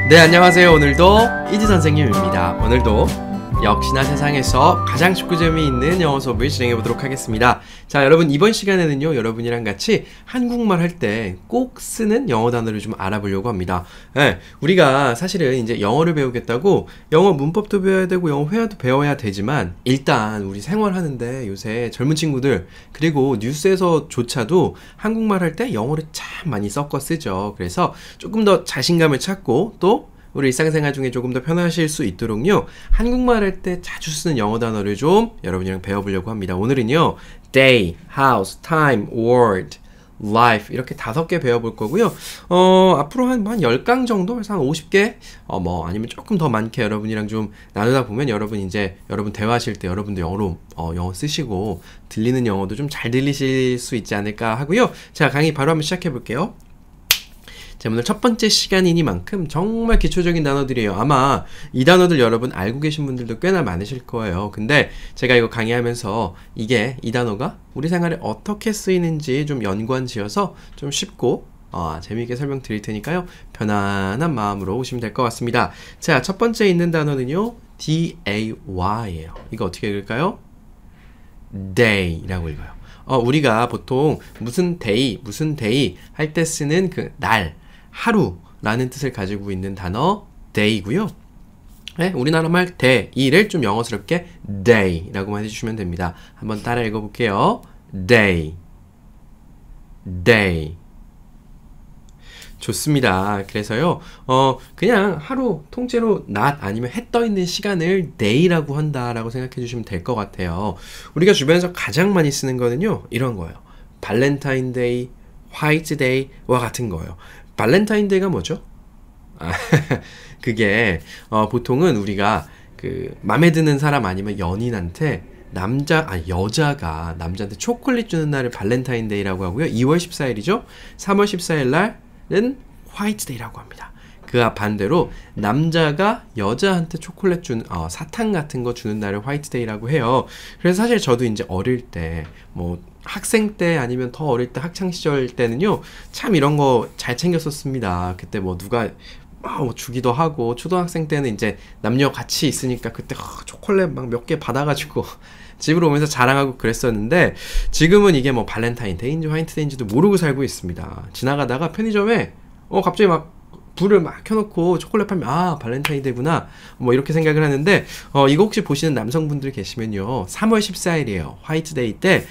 네, 안녕하세요. 오늘도 이지 선생님입니다. 오늘도 역시나 세상에서 가장 축구 재미있는 영어 수업을 진행해 보도록 하겠습니다. 자, 여러분 이번 시간에는요, 여러분이랑 같이 한국말 할 때 꼭 쓰는 영어 단어를 좀 알아보려고 합니다. 네, 우리가 사실은 이제 영어를 배우겠다고 영어 문법도 배워야 되고 영어 회화도 배워야 되지만 일단 우리 생활하는데 요새 젊은 친구들 그리고 뉴스에서조차도 한국말 할 때 영어를 참 많이 섞어 쓰죠. 그래서 조금 더 자신감을 찾고 또 우리 일상생활 중에 조금 더 편하실 수 있도록요, 한국말 할 때 자주 쓰는 영어 단어를 좀 여러분이랑 배워보려고 합니다. 오늘은요, day, house, time, word, life 이렇게 5개 배워볼 거고요. 앞으로 한 10강 정도, 그래서 한 50개, 아니면 조금 더 많게 여러분이랑 좀 나누다 보면 여러분 이제 여러분 대화하실 때 여러분도 영어로 영어 쓰시고 들리는 영어도 좀 잘 들리실 수 있지 않을까 하고요. 자, 강의 바로 한번 시작해 볼게요. 자, 오늘 첫 번째 시간이니만큼 정말 기초적인 단어들이에요. 아마 이 단어들 여러분 알고 계신 분들도 꽤나 많으실 거예요. 근데 제가 이거 강의하면서 이 단어가 우리 생활에 어떻게 쓰이는지 좀 연관지어서 좀 쉽고 재미있게 설명드릴 테니까요. 편안한 마음으로 오시면 될 것 같습니다. 자, 첫 번째 있는 단어는요, D-A-Y예요. 이거 어떻게 읽을까요? day라고 읽어요. 우리가 보통 무슨 day 할 때 쓰는 그 날, 하루라는 뜻을 가지고 있는 단어 day고요. 네, 우리나라 말 day를 좀 영어스럽게 day라고만 해주시면 됩니다. 한번 따라 읽어볼게요. day, day. 좋습니다. 그래서요, 그냥 하루 통째로 낮 아니면 해 떠 있는 시간을 day라고 한다라고 생각해 주시면 될 것 같아요. 우리가 주변에서 가장 많이 쓰는 거는요, 이런 거예요. 발렌타인데이, 화이트데이와 같은 거예요. 발렌타인데이가 뭐죠? 그게 보통은 우리가 그 맘에 드는 사람 아니면 연인한테 여자가 남자한테 초콜릿 주는 날을 발렌타인데이라고 하고요. 2월 14일이죠. 3월 14일 날은 화이트데이라고 합니다. 그와 반대로 남자가 여자한테 초콜릿 주는 사탕 같은 거 주는 날을 화이트데이라고 해요. 그래서 사실 저도 이제 어릴 때 학생 때 아니면 더 어릴 때 학창 시절 때는요, 참 이런 거 잘 챙겼었습니다. 그때 누가 주기도 하고, 초등학생 때는 이제 남녀 같이 있으니까 그때 초콜릿 막 몇 개 받아가지고 집으로 오면서 자랑하고 그랬었는데, 지금은 이게 발렌타인데이인지 화이트데이인지도 모르고 살고 있습니다. 지나가다가 편의점에 갑자기 막 불을 막 켜놓고 초콜릿 팔면 발렌타인데이구나 이렇게 생각을 하는데, 이거 혹시 보시는 남성분들 계시면요, 3월 14일이에요 화이트데이 때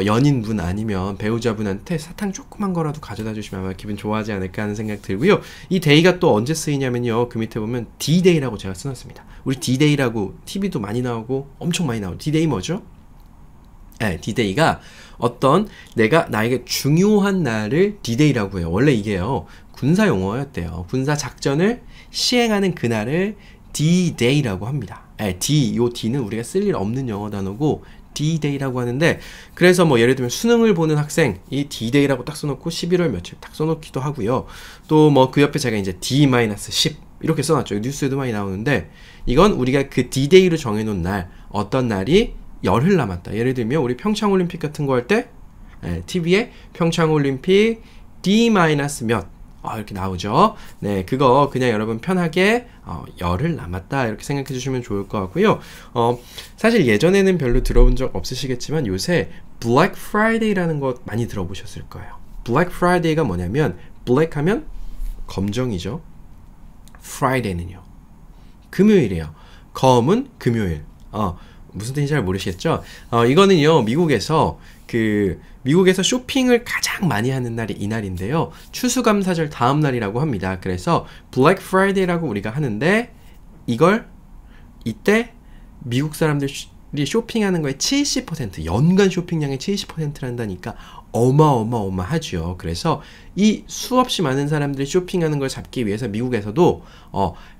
연인분 아니면 배우자분한테 사탕 조그만 거라도 가져다 주시면 아마 기분 좋아하지 않을까 하는 생각 들고요. 이 데이가 또 언제 쓰이냐면요, 그 밑에 보면 D-Day라고 제가 써놨습니다. 우리 D-Day라고 TV도 많이 나오고 엄청 많이 나오고, D-Day 뭐죠? 네, D-Day가 어떤 나에게 중요한 날을 D-Day라고 해요. 원래 이게요, 군사 용어였대요. 군사 작전을 시행하는 그날을 D-Day라고 합니다. 네, 요 D는 우리가 쓸 일 없는 영어 단어고 D-Day라고 하는데, 그래서 예를 들면 수능을 보는 학생, 이 D-Day라고 딱 써놓고 11월 며칠 딱 써놓기도 하고요. 또 그 옆에 제가 이제 D-10 이렇게 써놨죠. 뉴스에도 많이 나오는데, 이건 우리가 그 D-Day로 정해놓은 날, 어떤 날이 열흘 남았다. 예를 들면 우리 평창올림픽 같은 거 할 때 TV에 평창올림픽 D-몇 이렇게 나오죠. 네, 그거 그냥 여러분 편하게 열흘 남았다 이렇게 생각해 주시면 좋을 것 같고요. 사실 예전에는 별로 들어본 적 없으시겠지만 요새 블랙 프라이데이라는 거 많이 들어보셨을 거예요. 블랙 프라이데이가 뭐냐면, 블랙 하면 검정이죠. 프라이데이는요, 금요일이에요. 검은 금요일. 무슨 뜻인지 잘 모르시겠죠? 이거는요, 미국에서 쇼핑을 가장 많이 하는 날이 이 날인데요, 추수감사절 다음 날이라고 합니다. 그래서 블랙 프라이데이라고 우리가 하는데, 이때 미국 사람들이 쇼핑하는 거의 70%, 연간 쇼핑량의 70%를 한다니까 어마어마하죠. 그래서 이 수없이 많은 사람들이 쇼핑하는 걸 잡기 위해서 미국에서도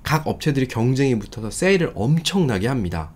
각 업체들이 경쟁이 붙어서 세일을 엄청나게 합니다.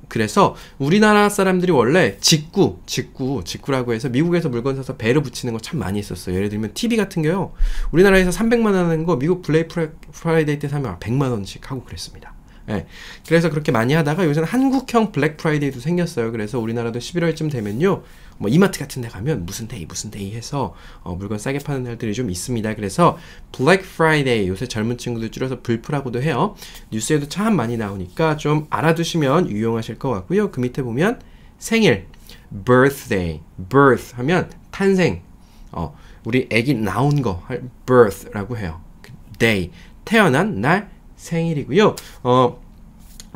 그래서 우리나라 사람들이 원래 직구라고 해서 미국에서 물건 사서 배를 붙이는 거 참 많이 했었어요. 예를 들면 TV 같은 게요, 우리나라에서 300만 원 하는 거 미국 블랙 프라이데이 때 사면 100만 원씩 하고 그랬습니다. 네. 그래서 그렇게 많이 하다가 요새는 한국형 블랙 프라이데이도 생겼어요. 그래서 우리나라도 11월쯤 되면요, 뭐 이마트 같은 데 가면 무슨 데이 해서 물건 싸게 파는 날들이 좀 있습니다. 그래서 Black Friday, 요새 젊은 친구들 줄여서 불프라고도 해요. 뉴스에도 참 많이 나오니까 좀 알아두시면 유용하실 것 같고요. 그 밑에 보면 생일, birthday, birth 하면 탄생, 우리 애기 나온 거 birth라고 해요. day, 태어난 날 생일이고요.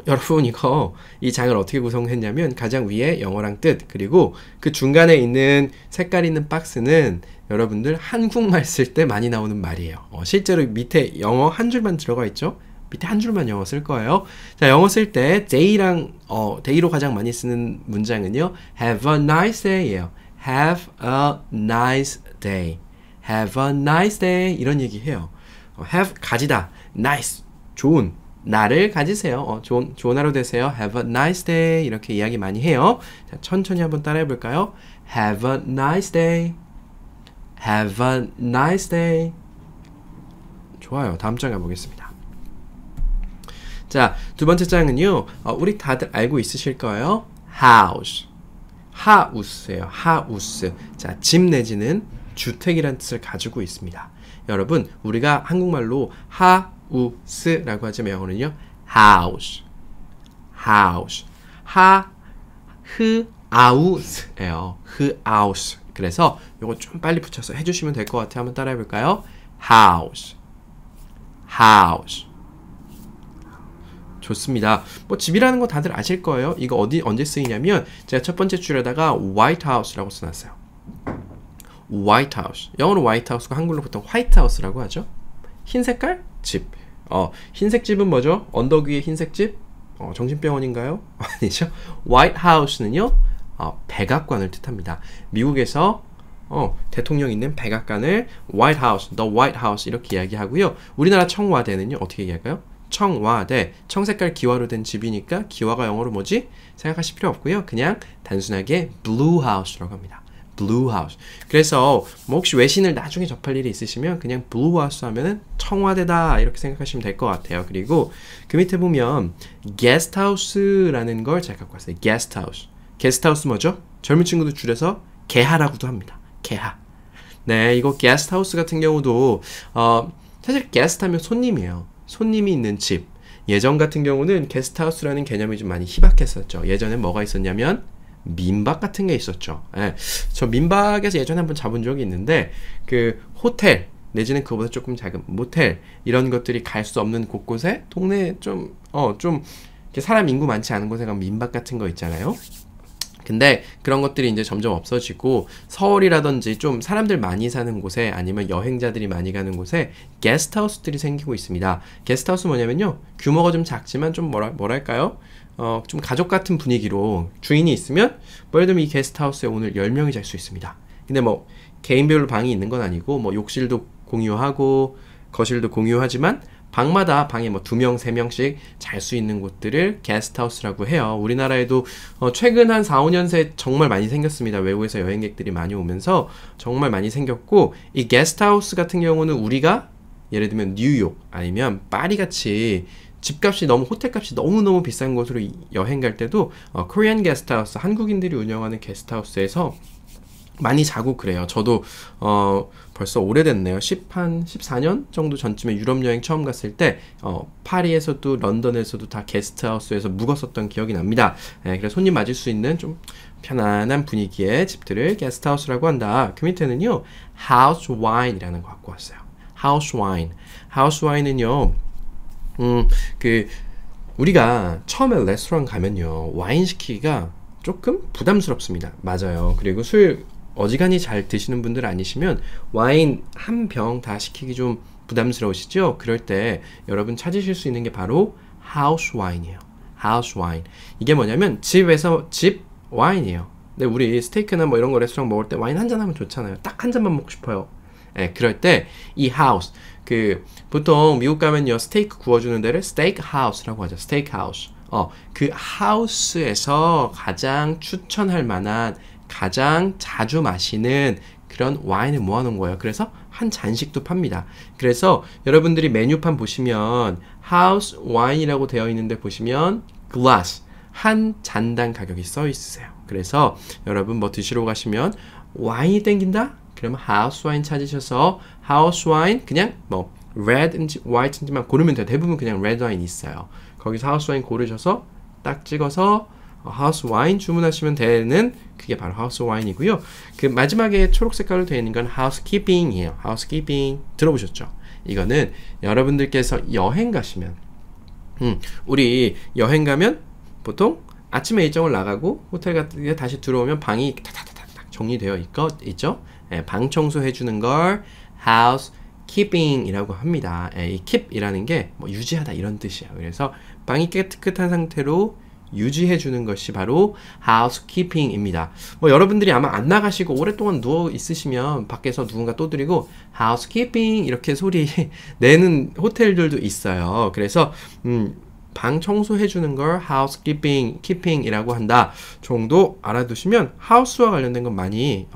여러분 이거 이 장을 어떻게 구성했냐면 가장 위에 영어랑 뜻, 그리고 그 중간에 있는 색깔 있는 박스는 여러분들 한국말 쓸 때 많이 나오는 말이에요. 실제로 밑에 영어 한 줄만 들어가 있죠. 밑에 한 줄만 영어 쓸 거예요. 자, 영어 쓸 때 day로 가장 많이 쓰는 문장은요, have a nice day예요. have a nice day. have a nice day 이런 얘기 해요. have 가지다, nice 좋은 날을 가지세요. 좋은 하루 되세요. Have a nice day. 이렇게 이야기 많이 해요. 자, 천천히 한번 따라해 볼까요? Have a nice day. Have a nice day. 좋아요. 다음 장 가보겠습니다. 자, 두 번째 장은요. 우리 다들 알고 있으실 거예요. House. 하우스예요. 하우스. 자, 집 내지는 주택이라는 뜻을 가지고 있습니다. 여러분, 우리가 한국말로 하우스라고 하지만 영어는요, house, house, 아우스예요. 아우스. 그래서 요거 좀 빨리 붙여서 해주시면 될 것 같아요. 한번 따라해 볼까요? house, house. 좋습니다. 뭐 집이라는 거 다들 아실 거예요. 이거 언제 쓰이냐면 제가 첫 번째 줄에다가 White House라고 써놨어요. White House. 영어로 White House가 한글로 보통 White House라고 하죠. 흰 색깔 집. 흰색 집은 뭐죠? 언덕 위에 흰색 집? 정신병원인가요? 아니죠. White House는요, 백악관을 뜻합니다. 미국에서 대통령 있는 백악관을 White House, the White House 이렇게 이야기하고요. 우리나라 청와대는요, 어떻게 얘기할까요? 청와대, 청색깔 기와로 된 집이니까 기와가 영어로 뭐지? 생각하실 필요 없고요. 그냥 단순하게 Blue House라고 합니다. Blue House. 그래서 뭐 혹시 외신을 나중에 접할 일이 있으시면 그냥 Blue House 하면은 청와대다 이렇게 생각하시면 될 것 같아요. 그리고 그 밑에 보면 Guest House라는 걸 제가 갖고 왔어요. Guest House. Guest House 뭐죠? 젊은 친구들 줄여서 개하라고도 합니다. 개하. 네, 이거 Guest House 같은 경우도 사실 Guest 하면 손님이에요. 손님이 있는 집. 예전 같은 경우는 게스트하우스라는 개념이 좀 많이 희박했었죠. 예전에 뭐가 있었냐면 민박 같은 게 있었죠. 예, 저 민박에서 예전에 한번 잡은 적이 있는데 그 호텔 내지는 그거보다 조금 작은 모텔 이런 것들이 갈 수 없는 곳곳에 동네 좀 사람 인구 많지 않은 곳에 가면 민박 같은 거 있잖아요. 근데 그런 것들이 이제 점점 없어지고 서울이라든지 좀 사람들 많이 사는 곳에 아니면 여행자들이 많이 가는 곳에 게스트하우스들이 생기고 있습니다. 게스트하우스 뭐냐면요, 규모가 좀 작지만 좀 뭐랄까요? 좀 가족 같은 분위기로 주인이 있으면 예를 들면 이 게스트하우스에 오늘 10명이 잘 수 있습니다. 근데 뭐 개인별로 방이 있는 건 아니고 뭐 욕실도 공유하고 거실도 공유하지만 방마다 방에 뭐 2명, 3명씩 잘 수 있는 곳들을 게스트하우스라고 해요. 우리나라에도 최근 한 4, 5년 새 정말 많이 생겼습니다. 외국에서 여행객들이 많이 오면서 정말 많이 생겼고, 이 게스트하우스 같은 경우는 우리가 예를 들면 뉴욕 아니면 파리 같이 집값이 호텔값이 너무너무 비싼 곳으로 여행 갈 때도 코리안 게스트하우스, 한국인들이 운영하는 게스트하우스에서 많이 자고 그래요. 저도 벌써 오래됐네요. 14년 정도 전쯤에 유럽 여행 처음 갔을 때 파리에서도 런던에서도 다 게스트하우스에서 묵었었던 기억이 납니다. 그래서 손님 맞을 수 있는 좀 편안한 분위기의 집들을 게스트하우스라고 한다. 그 밑에는요, 하우스 와인이라는 거 갖고 왔어요. 하우스 와인. 하우스 와인은요, 우리가 처음에 레스토랑 가면요, 와인 시키기가 조금 부담스럽습니다. 맞아요. 그리고 술 어지간히 잘 드시는 분들 아니시면 와인 한 병 다 시키기 좀 부담스러우시죠? 그럴 때 여러분 찾으실 수 있는 게 바로 하우스 와인이에요. 하우스 와인. 이게 뭐냐면 집 와인이에요. 근데 우리 스테이크나 뭐 이런 거 레스토랑 먹을 때 와인 한 잔 하면 좋잖아요. 딱 한 잔만 먹고 싶어요. 그럴 때 이 하우스, 보통 미국 가면요, 스테이크 구워주는 데를 스테이크 하우스라고 하죠. 스테이크 하우스. 그 하우스에서 가장 추천할 만한, 가장 자주 마시는 그런 와인을 모아놓은 거예요. 그래서 한 잔씩도 팝니다. 그래서 여러분들이 메뉴판 보시면 하우스 와인이라고 되어 있는데 보시면 glass, 한 잔당 가격이 써 있으세요. 그래서 여러분 뭐 드시러 가시면 와인이 땡긴다? 그러면 house wine 찾으셔서 house wine 그냥 뭐 red인지 white인지만 고르면 돼요. 대부분 그냥 red wine 있어요. 거기서 house wine 고르셔서 딱 찍어서 house wine 주문하시면 되는 그게 바로 house wine이고요. 그 마지막에 초록 색깔로 되어 있는 건 housekeeping이에요. housekeeping 들어보셨죠? 이거는 여러분들께서 여행 가시면 우리 여행 가면 보통 아침에 일정을 나가고 호텔 같은 데 다시 들어오면 방이 타타타타 정리되어 있죠? 예, 방 청소해 주는 걸 housekeeping이라고 합니다. 예, 이 keep이라는 게 뭐 유지하다 이런 뜻이에요. 그래서 방이 깨끗한 상태로 유지해 주는 것이 바로 housekeeping입니다. 뭐 여러분들이 아마 안 나가시고 오랫동안 누워 있으시면 밖에서 누군가 떠들이고 housekeeping 이렇게 소리 내는 호텔들도 있어요. 그래서 방 청소해 주는 걸 housekeeping이라고 한다 정도 알아두시면 house와 관련된 건 많이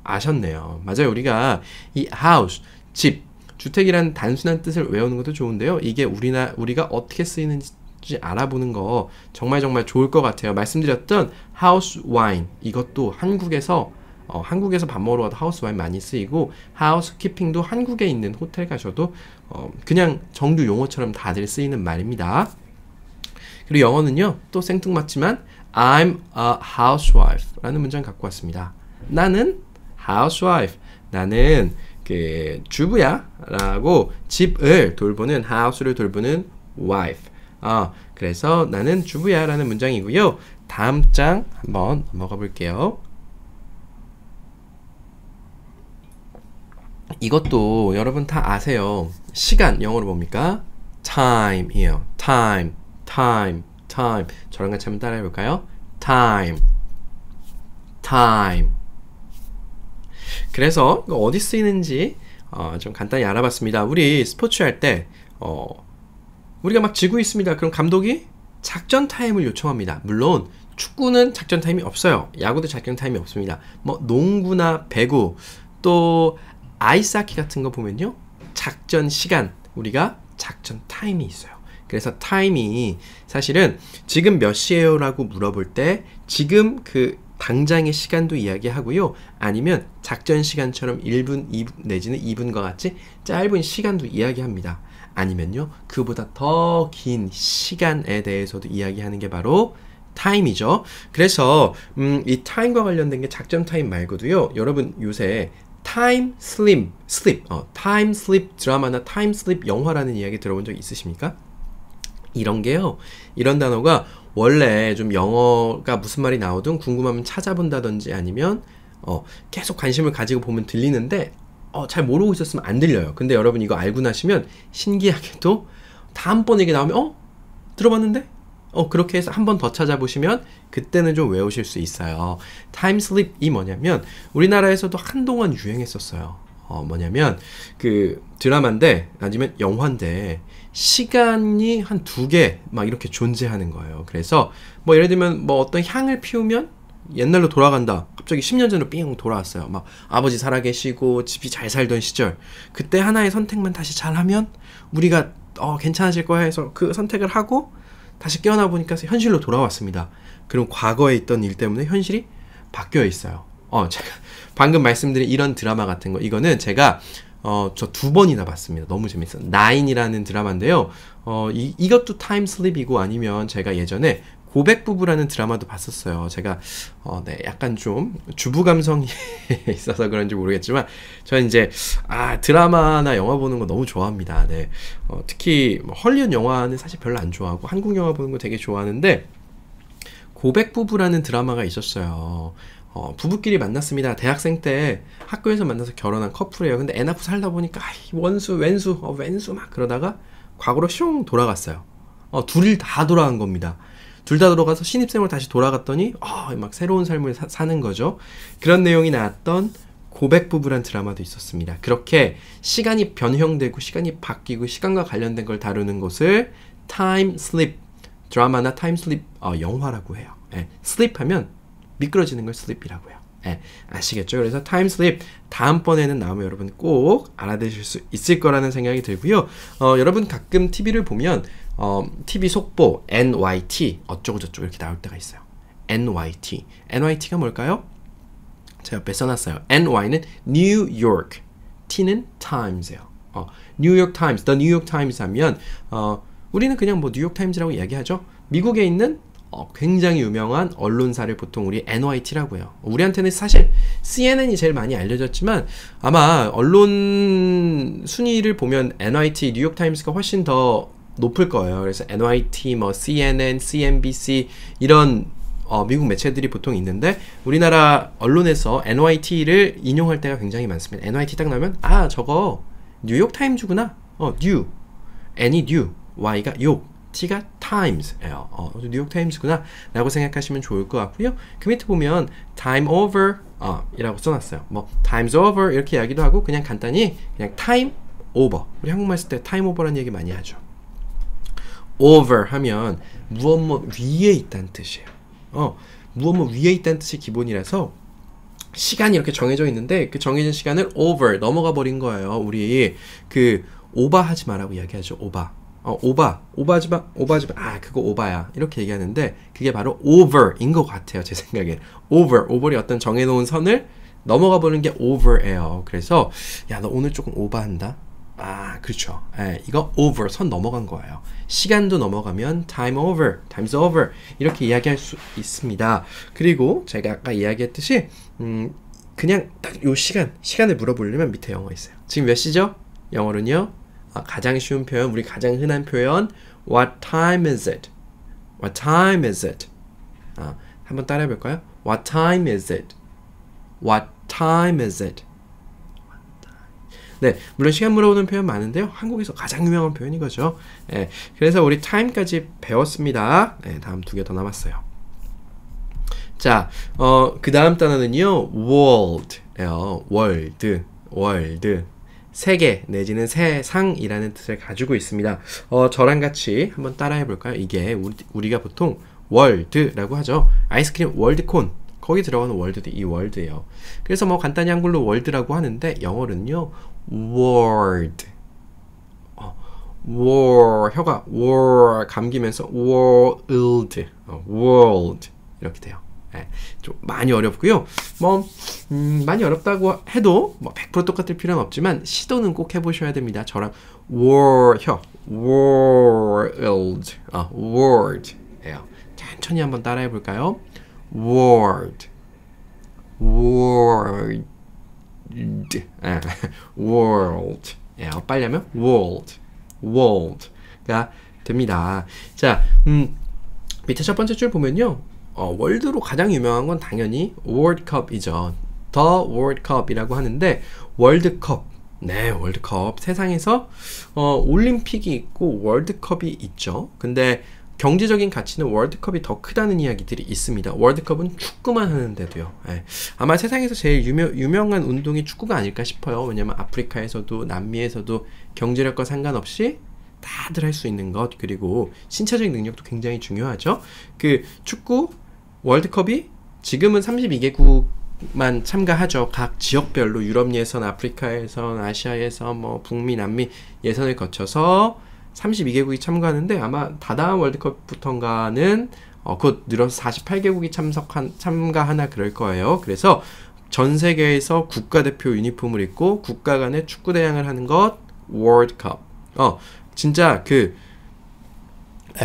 아셨네요. 맞아요. 우리가 이 house, 집, 주택이라는 단순한 뜻을 외우는 것도 좋은데요. 이게 우리가 어떻게 쓰이는지 알아보는 거 정말 좋을 것 같아요. 말씀드렸던 house wine 이것도 한국에서 밥 먹으러 가도 house wine 많이 쓰이고 housekeeping도 한국에 있는 호텔 가셔도 그냥 정규 용어처럼 다들 쓰이는 말입니다. 그리고 영어는요 또 생뚱맞지만 I'm a housewife 라는 문장 갖고 왔습니다. 나는 housewife 나는 그 주부야 라고 집을 돌보는 house를 돌보는 wife 그래서 나는 주부야 라는 문장이고요. 다음 장 한번 넘어가 볼게요. 이것도 여러분 다 아세요. 시간 영어로 뭡니까? time이에요. time. 저랑 같이 한번 따라해 볼까요? time. 그래서 어디 쓰이는지 좀 간단히 알아봤습니다. 우리 스포츠 할 때 우리가 막 지고 있습니다. 그럼 감독이 작전 타임을 요청합니다. 물론 축구는 작전 타임이 없어요. 야구도 작전 타임이 없습니다. 뭐 농구나 배구 또 아이스하키 같은 거 보면요. 작전 시간 우리가 작전 타임이 있어요. 그래서 타임이 사실은 지금 몇 시에요? 라고 물어볼 때 지금 그 당장의 시간도 이야기하고요. 아니면 작전 시간처럼 1분, 2분 내지는 2분과 같이 짧은 시간도 이야기합니다. 아니면요. 그보다 더 긴 시간에 대해서도 이야기하는 게 바로 타임이죠. 그래서 이 타임과 관련된 게 작전 타임 말고도요. 여러분 요새 타임 슬립 드라마나 타임 슬립 영화라는 이야기 들어본 적 있으십니까? 이런 게요. 이런 단어가 원래 좀 영어가 무슨 말이 나오든 궁금하면 찾아본다든지 아니면 계속 관심을 가지고 보면 들리는데 잘 모르고 있었으면 안 들려요. 근데 여러분 이거 알고 나시면 신기하게도 다음번에 이게 나오면 들어봤는데? 그렇게 해서 한 번 더 찾아보시면 그때는 좀 외우실 수 있어요. 타임슬립이 뭐냐면 우리나라에서도 한동안 유행했었어요. 뭐냐면 그 드라마인데 아니면 영화인데 시간이 한 2개 막 이렇게 존재하는 거예요. 그래서 뭐 예를 들면 뭐 어떤 향을 피우면 옛날로 돌아간다. 갑자기 10년 전으로 삥 돌아왔어요. 막 아버지 살아계시고 집이 잘 살던 시절. 그때 하나의 선택만 다시 잘하면 우리가 괜찮아질 거야 해서 그 선택을 하고 다시 깨어나 보니까 현실로 돌아왔습니다. 그럼 과거에 있던 일 때문에 현실이 바뀌어 있어요. 제가 방금 말씀드린 이런 드라마 같은 거 이거는 제가 저 2번이나 봤습니다. 너무 재밌어요. 나인이라는 드라마인데요. 이것도 타임슬립이고 아니면 제가 예전에 고백부부라는 드라마도 봤었어요. 제가 네, 약간 좀 주부 감성이 있어서 그런지 모르겠지만 저는 이제 드라마나 영화 보는 거 너무 좋아합니다. 네. 특히 뭐 헐리우드 영화는 사실 별로 안 좋아하고 한국 영화 보는 거 되게 좋아하는데 고백부부라는 드라마가 있었어요. 부부끼리 만났습니다. 대학생 때 학교에서 만나서 결혼한 커플이에요. 근데 애 낳고 살다 보니까 원수, 왼수 막 그러다가 과거로 슝 돌아갔어요. 둘이 다 돌아간 겁니다. 둘 다 돌아가서 신입생으로 다시 돌아갔더니 막 새로운 삶을 사는 거죠. 그런 내용이 나왔던 고백부부란 드라마도 있었습니다. 그렇게 시간이 변형되고 시간이 바뀌고 시간과 관련된 걸 다루는 것을 타임슬립 드라마나 타임슬립 영화라고 해요. 슬립하면 미끄러지는 걸 슬립이라고 해요. 아시겠죠? 그래서 타임슬립 다음번에는 나오면 여러분 꼭 알아두실 수 있을 거라는 생각이 들고요. 여러분 가끔 TV를 보면 TV 속보 NYT 어쩌고저쩌고 이렇게 나올 때가 있어요. NYT. NYT가 뭘까요? 제가 옆에 써놨어요. NY는 New York, T는 Times예요. New York Times, The New York Times 하면 우리는 그냥 뭐 뉴욕 타임즈라고 이야기하죠. 미국에 있는 굉장히 유명한 언론사를 보통 우리 NYT라고 해요. 우리한테는 사실 CNN이 제일 많이 알려졌지만 아마 언론 순위를 보면 NYT, 뉴욕 타임스가 훨씬 더 높을 거예요. 그래서 NYT, 뭐 CNN, CNBC 이런 미국 매체들이 보통 있는데 우리나라 언론에서 NYT를 인용할 때가 굉장히 많습니다. NYT 딱 나오면 저거 뉴욕 타임즈구나. 뉴. N이 뉴, Y가 욕, T가 times예요. 뉴욕 타임스구나 라고 생각하시면 좋을 것 같고요. 그 밑에 보면 time over 이라고 써놨어요. 뭐 times over 이렇게 이야기도 하고 그냥 간단히 그냥 time over. 우리 한국말 쓸 때 time over라는 얘기 많이 하죠. over 하면 무엇 위에 있다는 뜻이에요. 무엇 위에 있다는 뜻이 기본이라서 시간이 이렇게 정해져 있는데 그 정해진 시간을 over 넘어가 버린 거예요. 우리 그 오버하지 마라고 이야기하죠. 오버하지 마. 그거 오바야. 이렇게 얘기하는데 그게 바로 over인 것 같아요. 제 생각엔. over이 어떤 정해놓은 선을 넘어가 버리는 게 over예요. 그래서 야, 너 오늘 조금 오버한다. 그렇죠. 이거 over, 선 넘어간 거예요. 시간도 넘어가면 time's over 이렇게 이야기할 수 있습니다. 그리고 제가 아까 이야기했듯이 그냥 딱 요 시간을 물어보려면 밑에 영어 있어요. 지금 몇 시죠? 영어로는요. 가장 쉬운 표현, 우리 가장 흔한 표현 What time is it? What time is it? 한번 따라해 볼까요? What time is it? What time is it? 네, 물론 시간 물어보는 표현 많은데요. 한국에서 가장 유명한 표현인 거죠. 그래서 우리 time까지 배웠습니다. 다음 2개 더 남았어요. 자, 그 다음 단어는요. world예요. world. 세계 내지는 세상이라는 뜻을 가지고 있습니다. 저랑 같이 한번 따라해 볼까요? 이게 우리가 보통 월드라고 하죠. 아이스크림 월드콘 거기 들어가는 월드도 이 월드예요. 그래서 뭐 간단히 한글로 월드라고 하는데 영어로는요 word. 혀가 감기면서 world 이렇게 돼요. 좀 많이 어렵고요. 많이 어렵다고 해도 100% 똑같을 필요는 없지만 시도는 꼭 해보셔야 됩니다. 저랑 word예요. 천천히 한번 따라해 볼까요? word. 빨리 하면 world가 됩니다. 자, 밑에 첫 번째 줄 보면요. 월드로 가장 유명한 건 당연히 월드컵이죠. The World Cup이라고 하는데 월드컵. 네, 월드컵. 세상에서 올림픽이 있고 월드컵이 있죠. 근데 경제적인 가치는 월드컵이 더 크다는 이야기들이 있습니다. 월드컵은 축구만 하는데도요. 아마 세상에서 제일 유명한 운동이 축구가 아닐까 싶어요. 왜냐면 아프리카에서도 남미에서도 경제력과 상관없이 다들 할 수 있는 것, 그리고 신체적인 능력도 굉장히 중요하죠. 그 축구 월드컵이 지금은 32개국만 참가하죠. 각 지역별로 유럽 예선, 아프리카 예선, 아시아 예선, 뭐 북미, 남미 예선을 거쳐서 32개국이 참가하는데 아마 다다음 월드컵부터인가는 곧 늘어서 48개국이 참가하나 그럴 거예요. 그래서 전 세계에서 국가대표 유니폼을 입고 국가 간의 축구 대항을 하는 것 월드컵. 진짜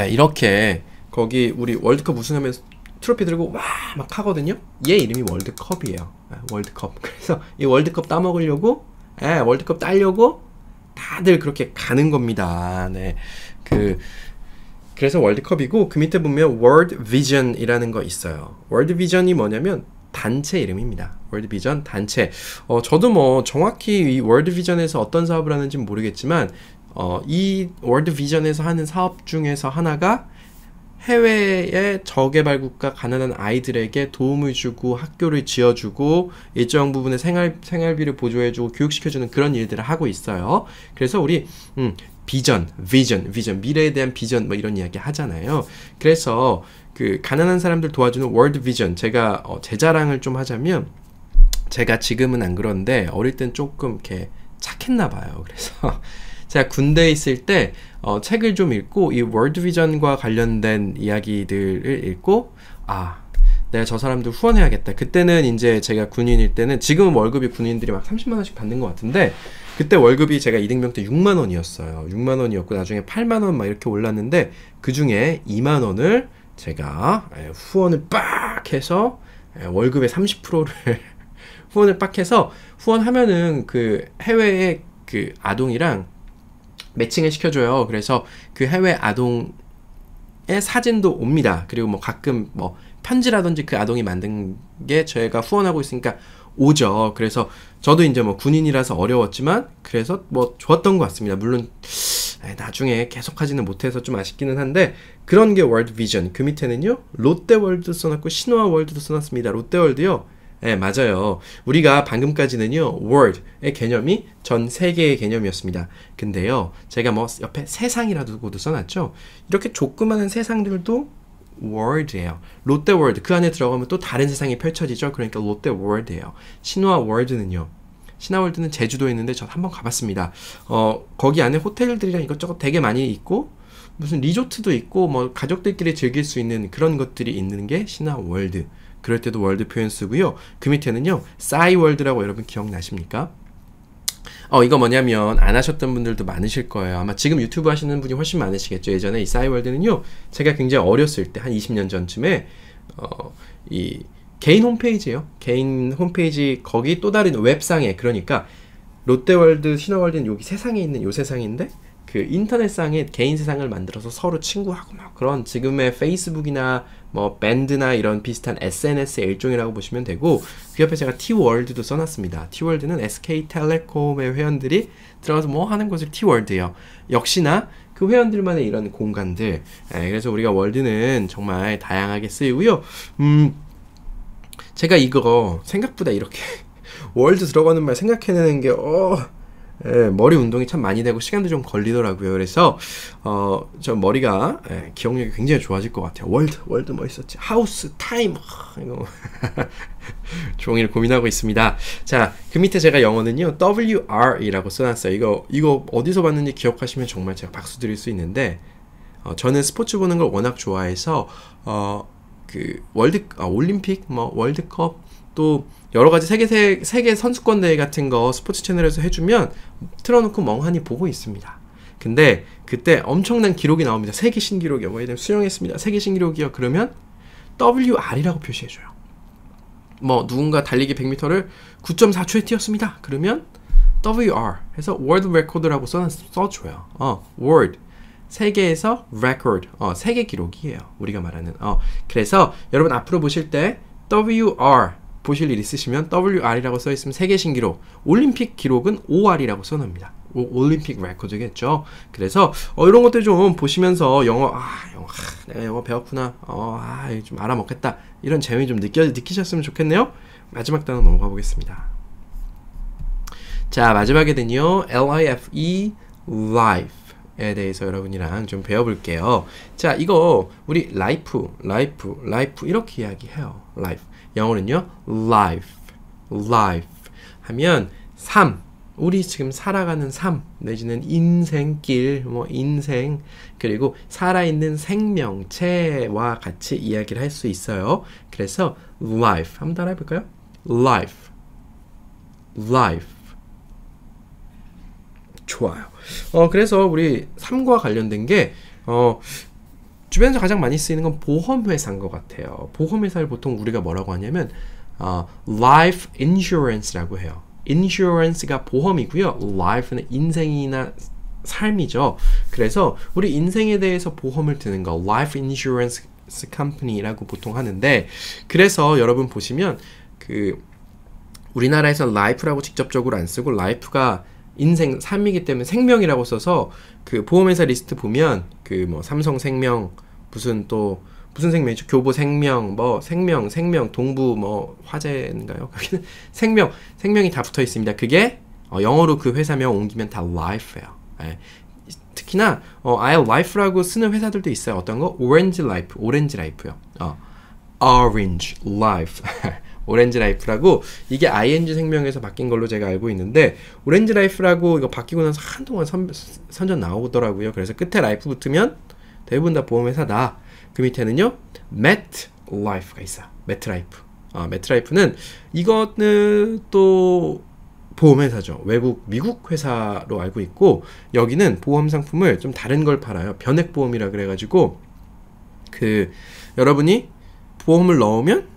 이렇게 거기 우리 월드컵 우승하면 트로피 들고 막 하거든요. 얘 이름이 월드컵이에요. 월드컵. 그래서 이 월드컵 따먹으려고 월드컵 따려고 다들 그렇게 가는 겁니다. 네. 그래서 월드컵이고 그 밑에 보면 World Vision이라는 거 있어요. World Vision이 뭐냐면 단체 이름입니다. World Vision 단체. 저도 뭐 정확히 이 World Vision에서 어떤 사업을 하는지는 모르겠지만 이 World Vision에서 하는 사업 중에서 하나가 해외의 저개발국가 가난한 아이들에게 도움을 주고 학교를 지어주고 일정 부분의 생활비를 보조해주고 교육시켜주는 그런 일들을 하고 있어요. 그래서 우리 비전, 미래에 대한 비전 뭐 이런 이야기 하잖아요. 그래서 그 가난한 사람들 도와주는 월드 비전, 제가 제 자랑을 좀 하자면 제가 지금은 안 그런데 어릴 땐 조금 이렇게 착했나 봐요. 그래서 제가 군대에 있을 때 책을 좀 읽고 이 월드 비전과 관련된 이야기들을 읽고 내가 저 사람들 후원해야겠다. 그때는 이제 제가 군인일 때는, 지금은 월급이 군인들이 막 30만 원씩 받는 것 같은데, 그때 월급이 제가 이등병 때 6만 원이었어요. 6만 원이었고 나중에 8만 원 막 이렇게 올랐는데, 그 중에 2만 원을 제가 후원을 빡 해서 월급의 30%를 후원을 빡 해서, 후원하면은 그 해외의 그 아동이랑 매칭을 시켜줘요. 그래서 그 해외 아동의 사진도 옵니다. 그리고 뭐 가끔 뭐 편지라든지 그 아동이 만든 게 저희가 후원하고 있으니까 오죠. 그래서 저도 이제 뭐 군인이라서 어려웠지만 그래서 뭐 좋았던 것 같습니다. 물론 나중에 계속하지는 못해서 좀 아쉽기는 한데, 그런 게 월드 비전. 그 밑에는요 롯데월드 써놨고 신화월드도 써놨습니다. 롯데월드요, 네, 맞아요. 우리가 방금까지는요 world의 개념이 전 세계의 개념이었습니다. 근데요 제가 뭐 옆에 세상이라고도 써놨죠. 이렇게 조그마한 세상들도 world예요. 롯데월드, 그 안에 들어가면 또 다른 세상이 펼쳐지죠. 그러니까 롯데월드예요. 신화월드는요, 신화월드는 제주도에 있는데 저 한번 가봤습니다. 거기 안에 호텔들이랑 이것저것 되게 많이 있고 무슨 리조트도 있고 뭐 가족들끼리 즐길 수 있는 그런 것들이 있는 게 신화월드. 그럴 때도 월드 표현 쓰고요. 그 밑에는요 싸이월드라고, 여러분 기억나십니까? 이거 뭐냐면 안 하셨던 분들도 많으실 거예요. 아마 지금 유튜브 하시는 분이 훨씬 많으시겠죠. 예전에 이 싸이월드는요, 제가 굉장히 어렸을 때 한 20년 전쯤에 이 개인 홈페이지예요. 개인 홈페이지, 거기 또 다른 웹상에, 그러니까 롯데월드, 신화월드는 여기 세상에 있는 요 세상인데, 그 인터넷상에 개인 세상을 만들어서 서로 친구하고 막 그런, 지금의 페이스북이나 뭐 밴드나 이런 비슷한 SNS의 일종이라고 보시면 되고, 그 옆에 제가 T월드도 써놨습니다. T월드는 SK텔레콤의 회원들이 들어가서 뭐 하는 곳을 T월드예요. 역시나 그 회원들만의 이런 공간들. 그래서 우리가 월드는 정말 다양하게 쓰이고요. 제가 이거 생각보다 이렇게 월드 들어가는 말 생각해내는 게 머리 운동이 참 많이 되고 시간도 좀 걸리더라고요. 그래서 저 머리가 기억력이 굉장히 좋아질 것 같아요. 월드 뭐 있었지? 하우스, 타임, 이거 종일 고민하고 있습니다. 자, 그 밑에 제가 영어는요 WR이라고 써놨어요. 이거 어디서 봤는지 기억하시면 정말 제가 박수 드릴 수 있는데, 저는 스포츠 보는 걸 워낙 좋아해서 그 올림픽, 뭐 월드컵, 또 여러 가지 세계 선수권 대회 같은 거 스포츠 채널에서 해주면 틀어놓고 멍하니 보고 있습니다. 근데 그때 엄청난 기록이 나옵니다. 세계 신기록이요. 뭐 예를 들면 수영했습니다. 세계 신기록이요. 그러면 WR이라고 표시해줘요. 뭐 누군가 달리기 100m를 9.4초에 뛰었습니다. 그러면 WR 해서 월드 레코드라고 써줘요. 월드, 세계에서 record, 세계 기록이에요. 우리가 말하는. 그래서 여러분 앞으로 보실 때 WR 보실 일 있으시면 WR이라고 써있으면 세계 신기록, 올림픽 기록은 OR이라고 써놓습니다. 올림픽 레코드겠죠. 그래서 이런 것들 좀 보시면서 내가 영어 배웠구나, 좀 알아먹겠다, 이런 재미 좀 느끼셨으면 좋겠네요. 마지막 단어 넘어가 보겠습니다. 자, 마지막에는요 LIFE, life에 대해서 여러분이랑 좀 배워볼게요. 자, 이거 우리 life 이렇게 이야기해요. life. 영어는요 life 하면 삶, 우리 지금 살아가는 삶 내지는 인생길, 뭐 인생, 그리고 살아있는 생명체와 같이 이야기를 할 수 있어요. 그래서 life 한번 따라 해볼까요? life. 좋아요. 그래서 우리 삶과 관련된 게 주변에서 가장 많이 쓰이는 건 보험회사인 것 같아요. 보험회사를 보통 우리가 뭐라고 하냐면 life insurance라고 해요. insurance가 보험이고요. life는 인생이나 삶이죠. 그래서 우리 인생에 대해서 보험을 드는 거 life insurance company라고 보통 하는데, 그래서 여러분 보시면 그 우리나라에서 life라고 직접적으로 안 쓰고 life가 인생, 삶이기 때문에 생명이라고 써서 그 보험회사 리스트 보면 그 뭐 삼성생명, 무슨 생명이죠? 교보생명, 뭐 생명, 동부 뭐 화재인가요? 거기는 생명이 다 붙어 있습니다. 그게 영어로 그 회사명 옮기면 다 life예요. 특히나 아예 life라고 쓰는 회사들도 있어요. 어떤 거? 오렌지 라이프요. orange life. 오렌지 라이프라고, 이게 ing 생명에서 바뀐 걸로 제가 알고 있는데, 오렌지 라이프라고 이거 바뀌고 나서 한동안 선전 나오더라고요. 그래서 끝에 라이프 붙으면 대부분 다 보험회사다. 그 밑에는요 met MetLife가 있어요. MetLife. MetLife는 이거는 또 보험회사죠. 외국 미국 회사로 알고 있고 여기는 보험 상품을 좀 다른 걸 팔아요. 변액보험이라 그래가지고 그 여러분이 보험을 넣으면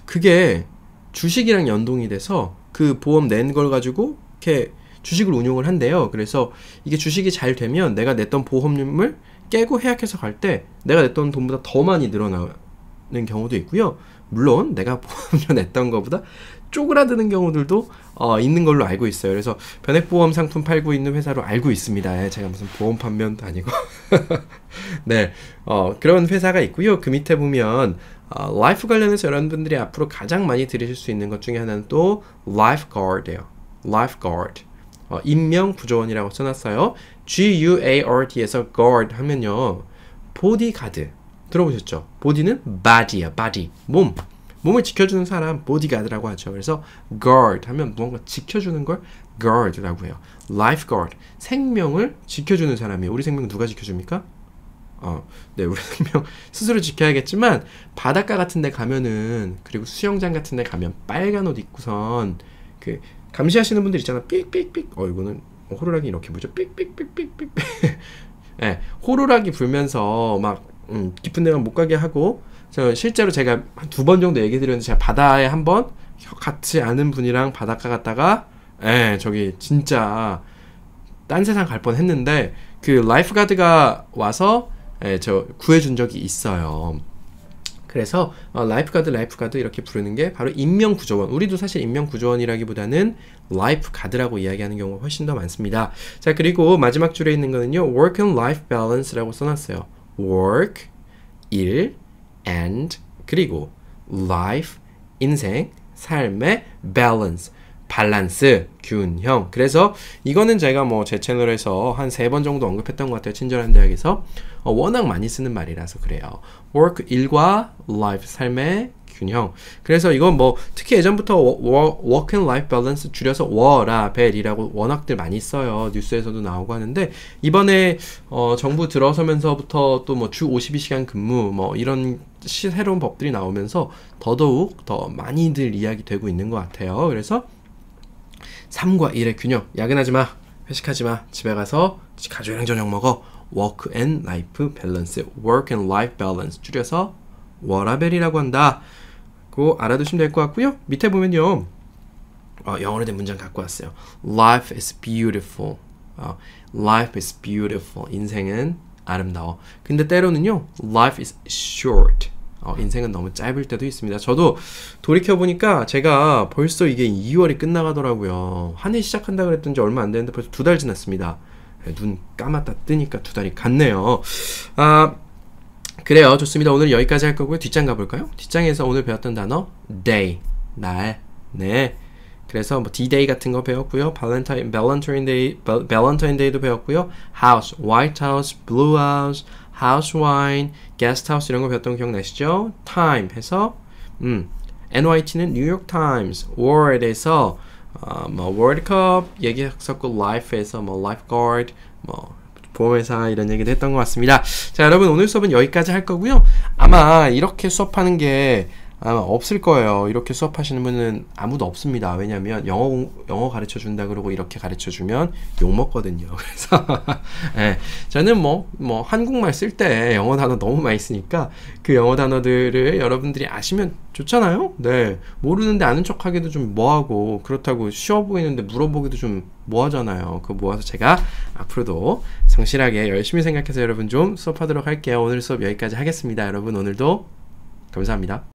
그게 주식이랑 연동이 돼서 그 보험 낸 걸 가지고 이렇게 주식을 운용을 한대요. 그래서 이게 주식이 잘 되면 내가 냈던 보험료를 깨고 해약해서 갈 때 내가 냈던 돈보다 더 많이 늘어나는 경우도 있고요. 물론 내가 보험료 냈던 것보다 쪼그라드는 경우들도 있는 걸로 알고 있어요. 그래서 변액보험 상품 팔고 있는 회사로 알고 있습니다. 제가 무슨 보험 판매도 아니고 네, 그런 회사가 있고요. 그 밑에 보면 라이프 관련해서 여러분들이 앞으로 가장 많이 들으실 수 있는 것 중에 하나는 또 라이프가드예요. 라이프가드. 인명구조원이라고 써놨어요. G-U-A-R-D에서 guard 하면요. 보디가드. 들어보셨죠? 보디는 body야, body. 몸을 지켜주는 사람, 보디가드라고 하죠. 그래서 guard 하면 뭔가 지켜주는 걸 guard라고 해요. lifeguard. 생명을 지켜주는 사람이에요. 우리 생명 누가 지켜줍니까? 네, 우리 생명 스스로 지켜야겠지만 바닷가 같은 데 가면은 그리고 수영장 같은 데 가면 빨간 옷 입고선 그 감시하시는 분들 있잖아. 삑삑삑. 이거는 호루라기 이렇게 부르죠. 삑삑삑삑삑. 네, 호루라기 불면서 막 깊은 데만 못 가게 하고 실제로 제가 한 2번 정도 얘기 드렸는데 제가 바다에 한번 같이 아는 분이랑 바닷가 갔다가 저기 진짜 딴 세상 갈 뻔 했는데 그 라이프가드가 와서 저 구해준 적이 있어요. 그래서 라이프가드 이렇게 부르는 게 바로 인명구조원. 우리도 사실 인명구조원이라기보다는 라이프가드라고 이야기하는 경우가 훨씬 더 많습니다. 자, 그리고 마지막 줄에 있는 거는요. work and life balance라고 써놨어요. work, 일, and 그리고 life, 인생, 삶의 balance, 밸런스, 균형. 그래서 이거는 제가 뭐 제 채널에서 한 3번 정도 언급했던 것 같아요. 친절한 대학에서 워낙 많이 쓰는 말이라서 그래요. work, 일과 life, 삶의 균형. 그래서 이건 뭐 특히 예전부터 work and life balance 줄여서 워라벨이라고 워낙들 많이 써요. 뉴스에서도 나오고 하는데 이번에 정부 들어서면서부터 또 뭐 주 52시간 근무 뭐 이런 새로운 법들이 나오면서 더더욱 더 많이들 이야기되고 있는 것 같아요. 그래서 3과 1의 균형. 야근하지 마, 회식하지 마, 집에 가서 가족이랑 저녁 먹어. work and life balance, work and life balance 줄여서 워라벨이라고 한다. 그거 알아두시면 될 것 같고요. 밑에 보면요. 영어로 된 문장 갖고 왔어요. Life is beautiful. Life is beautiful. 인생은 아름다워. 근데 때로는요. Life is short. 인생은 너무 짧을 때도 있습니다. 저도 돌이켜보니까 제가 벌써 이게 2월이 끝나가더라고요. 한 해 시작한다 그랬던지 얼마 안 됐는데 벌써 2달 지났습니다. 눈 감았다 뜨니까 2달이 갔네요. 그래요. 좋습니다. 오늘 여기까지 할 거고요. 뒷장 가볼까요? 뒷장에서 오늘 배웠던 단어 day, 날, 네. 그래서 뭐 D-Day 같은 거 배웠고요. Valentine Day도 배웠고요. House, White House, Blue House, House Wine, Guest House 이런 거 배웠던 거 기억나시죠? Time 해서 NYT는 New York Times, World에서 뭐 월드컵 얘기했었고 Life에서 뭐 Lifeguard, 뭐 보험회사 이런 얘기도 했던 것 같습니다. 자, 여러분 오늘 수업은 여기까지 할 거고요. 아마 이렇게 수업하는 게 아마 없을 거예요. 이렇게 수업하시는 분은 아무도 없습니다. 왜냐면 영어 가르쳐 준다 그러고 이렇게 가르쳐 주면 욕 먹거든요. 그래서 저는 뭐 한국말 쓸 때 영어 단어 너무 많이 쓰니까 그 영어 단어들을 여러분들이 아시면 좋잖아요. 네, 모르는데 아는 척하기도 좀 뭐하고 그렇다고 쉬워 보이는데 물어보기도 좀 뭐하잖아요. 그거 모아서 제가 앞으로도 성실하게 열심히 생각해서 여러분 좀 수업하도록 할게요. 오늘 수업 여기까지 하겠습니다. 여러분 오늘도 감사합니다.